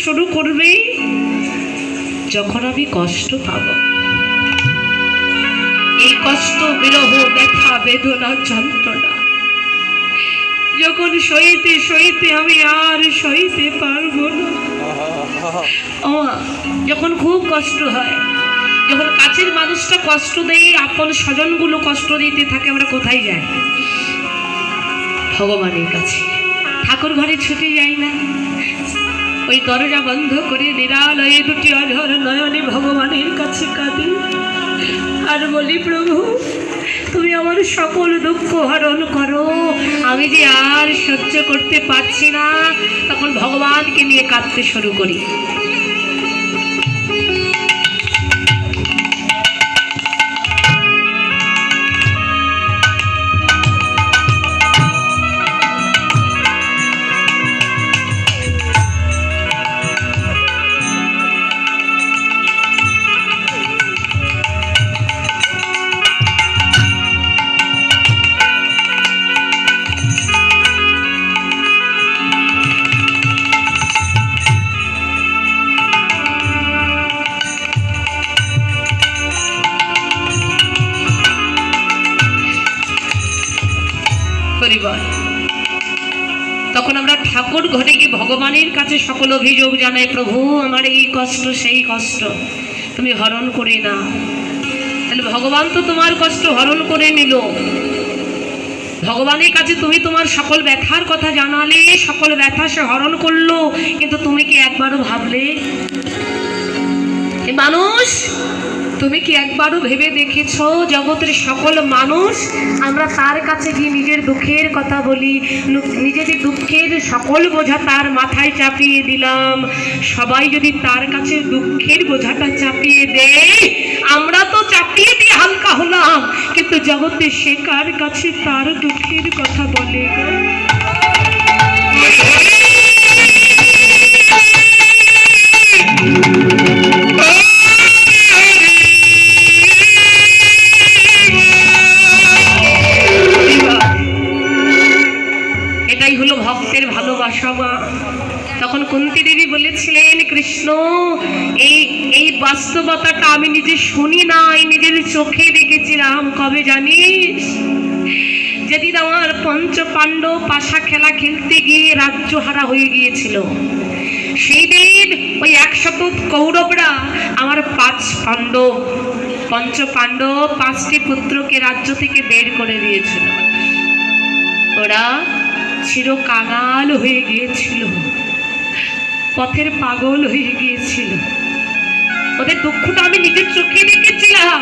শুরু করবে যখন আমি কষ্ট পাব। এই কষ্ট, বিরহ, ব্যথা, বেদনা, যন্ত্রণা যখন সইতে সইতে আমি আর সইতে পারবো না, যখন খুব কষ্ট হয়, যখন কাছের মানুষটা কষ্ট দেয়, আপন স্বজনগুলো কষ্ট দিতে থাকে, আমরা কোথায় যাই? ভগবানের কাছে। ঠাকুর ঘরে ছুটে যাই না? ওই দরজা বন্ধ করে নিরালয়ে দুটি অঝর নয়নে ভগবানের কাছে কাঁদি আর বলি, প্রভু তুমি আমার সকল দুঃখ হরণ করো, আমি যে আর সহ্য করতে পারছি না। তখন ভগবানকে নিয়ে কাঁদতে শুরু করি। তখন আমরা ঠাকুর ঘরে গিয়ে ভগবানের কাছে সকল অভিযোগ জানাই, প্রভু আমার এই কষ্ট সেই কষ্ট তুমি হরণ করে না। তাহলে ভগবান তো তোমার কষ্ট হরণ করে নিল। ভগবানের কাছে তুমি তোমার সকল ব্যথার কথা জানালে, সকল ব্যথা সে হরণ করলো, কিন্তু তুমি কি একবারও ভাবলে? মানুষ, তুমি কি একবারও ভেবে দেখেছ জগতের সকল মানুষ আমরা তার কাছে গিয়ে নিজের দুঃখের কথা বলি, নিজেদের দুঃখের সকল বোঝা তার মাথায় চাপিয়ে দিলাম। সবাই যদি তার কাছে দুঃখের বোঝাটা চাপিয়ে দেয়, আমরা তো চাপিয়ে দিয়ে হালকা হলাম, কিন্তু জগতে সে কার কাছে তার দুঃখের কথা বলে? এটাই হলো ভক্তের ভালোবাসা। তখন কুন্তী দেবী বলেছিলেন, কৃষ্ণ এই বাস্তবতাটা আমি নিজে শুনি নাই, নিজের চোখে দেখেছিলাম। কবে জানিস? যেদিন আমার পঞ্চ পাণ্ডব পাশা খেলা খেলতে গিয়ে রাজ্য হারা হয়ে গিয়েছিল, সেই দিন ওই 100 কৌরবরা আমার 5 পাণ্ডব, পঞ্চ পাণ্ডব 5টি পুত্রকে রাজ্য থেকে বের করে দিয়েছিল। ওরা চির কাঙাল হয়ে গিয়েছিল, পথের পাগল হয়ে গিয়েছিল। ওদের দুঃখটা আমি নিজের চোখে দেখেছিলাম।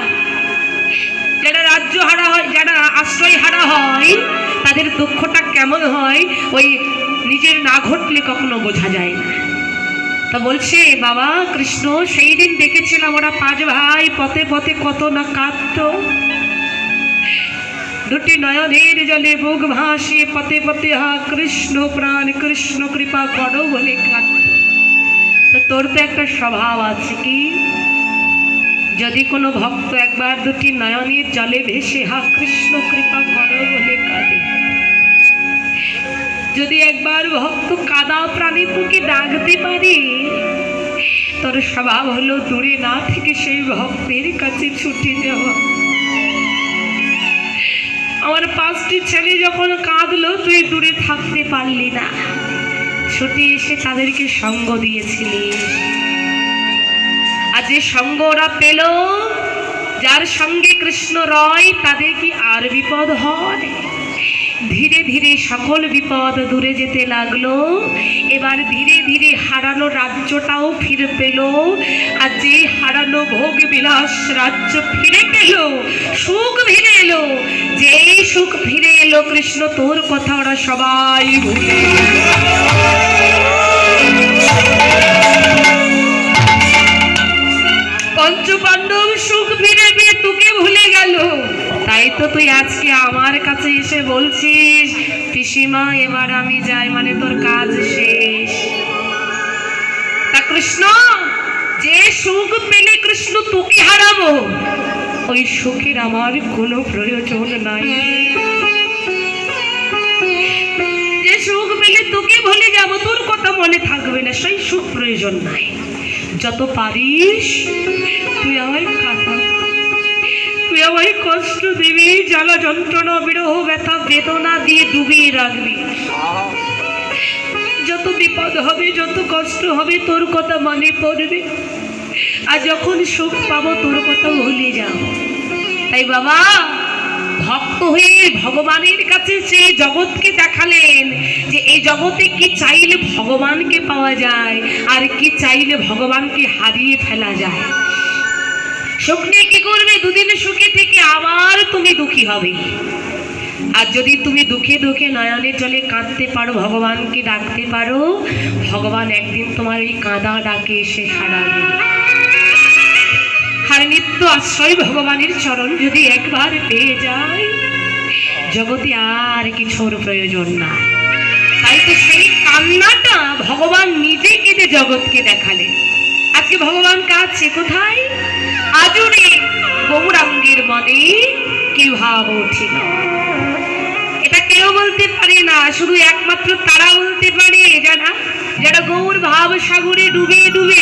যারা রাজ্য হারা হয়, যারা আশ্রয় হারা হয়, তাদের দুঃখটা কেমন হয় ওই নিজের না ঘটলে কখনো বোঝা যায় না। তা বলছে, বাবা কৃষ্ণ সেই দিন দেখেছিলাম ওরা 5 ভাই পথে পথে কত না কাঁদত, দুটি নয়নের জলে বুক ভাসিয়ে পথে পথে হা কৃষ্ণ প্রাণ কৃষ্ণ কৃপা করো বলে কাঁদত। তোর তো একটা স্বভাব আছে কি, যদি কোনো ভক্ত একবার দুটি নয়নের জলে ভেসে হা কৃষ্ণ কৃপা করো বলে কাঁদে, যদি একবার ভক্ত কাদা প্রাণী তোকে ডাকতে পারে, তোর স্বভাব হলো দূরে না থেকে সেই ভক্তের কাছে ছুটে যাওয়া। আমার 5টি ছেলে যখন কাঁদলো, তুই দূরে থাকতে পারলি না, ছুটে এসে তাদেরকে সঙ্গ দিয়েছিলি। আর যে সঙ্গ ওরা পেল, যার সঙ্গে কৃষ্ণ রয়, তাদের কি আর বিপদ হয়? ধীরে ধীরে সকল বিপদ দূরে যেতে লাগলো। এবার ধীরে ধীরে হারানো রাজ্যটাও ফিরে পেল। আর যে হারানো ভোগ বিলাস রাজ্য ফিরে পেল, সুখ ফিরে এলো। যেই সুখ ফিরে এলো, কৃষ্ণ তোর কথা ওরা সবাই ভুলে পঞ্চপাণ্ডব সুখ ফিরে পেয়ে তোকে ভুলে গেল। তাই তো তুই আজকে আমার কাছে এসে বলছিস, পিসিমা এবার আমি যাই, মানে তোর কাজ শেষ। তা কৃষ্ণ, যে সুখ পেলে কৃষ্ণ তোকে হারাবো, ওই সুখের আমার কোনো প্রয়োজন নাই। যে সুখ পেলে তোকে ভুলে যাবো, তোর কথা মনে থাকবে না, সেই সুখ প্রয়োজন। প্রয়োজন নাই। যত পারিস তুই আমায় কাঁদা, তুই আমায় কষ্ট দিবি, জ্বালা যন্ত্রণা বিরহ ব্যথা বেদনা দিয়ে ডুবিয়ে রাখবি। যত বিপদ হবে, যত কষ্ট হবে, তোর কথা মনে পড়বে, আর যখন সুখ পাবো তোর কথা ভুলে যাব। তাই বাবা ভক্ত হয়ে ভগবানের কাছে সেই জগৎকে দেখালেন যে এই জগতে কি চাইলে ভগবানকে পাওয়া যায়, আর কি চাইলে ভগবানকে হারিয়ে ফেলা যায়। সুখ নিয়ে কি করবে? দুদিন সুখে থেকে আবার তুমি দুঃখী হবে। আর যদি তুমি দুঃখে দুঃখে নয়নের জলে কাঁদতে পারো, ভগবানকে ডাকতে পারো, ভগবান একদিন তোমার এই কাঁদা ডাকে এসে সাড়া দেবে। আর নিত্য আশ্রয় ভগবানের চরণ যদি একবার পেয়ে যায়, জগতে আর কিছুর প্রয়োজন নাই। তাই তো সেই কান্নাটা ভগবান নিজে কেঁদে জগৎকে দেখালেন। আজকে ভগবান কাঁদছে কোথায়? আজুরে গৌরাঙ্গের মনে কি ভাব উঠিল। এটা কেউ বলতে পারে না, শুধু একমাত্র তারা বলতে পারে যারা গৌর ভাব সাগরে ডুবে ডুবে